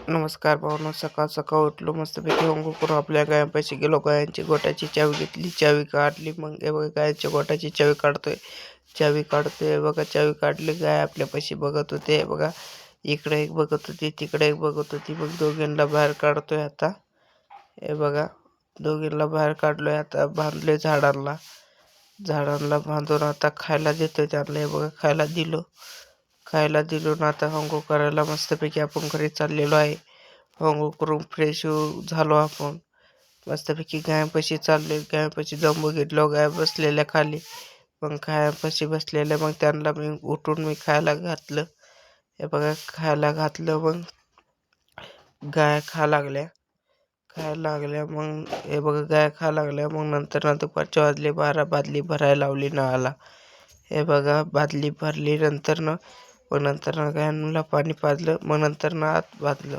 नमस्कार भावनो, सकाळ सकाळ उठलो, मस्तपैकी अंघोळ करून आपल्या गायांपाशी गेलो. गायांची गोट्याची चावी घेतली, चावी काढली. मग हे बघा गायच्या गोट्याची चावी काढतोय हे बघा. चावी काढली. गाय आपल्यापाशी बघत होते हे बघा. इकडे एक बघत होती, तिकडे एक बघत होती. मग दोघींना बाहेर काढतोय आता हे बघा. दोघींना बाहेर काढलोय आता. बांधलोय झाडांना बांधून आता खायला देतोय त्यांना हे बघा. खायला दिलो ना आता अंघोळ करायला मस्तपैकी आपण घरी चाललेलो आहे. अंघोळ करून फ्रेश झालो आपण. मस्तपैकी गायांपाशी चाललोय. गायांपाशी जाऊन बघितलं गाय बसलेल्या खाली. मग गायांपाशी बसलेल्या मग त्यांना मी उठून खायला घातलं हे बघा. खायला घातलं मग गाय खायला लागल्या मग हे बघा. गाय खायला लागल्या मग नंतर दुपारचे वाजले 12. बादली भरायला लावली नळाला हे बघा. बादली भरली नंतर गायांना पाणी पाजलं. मग नंतर आत बांधलं.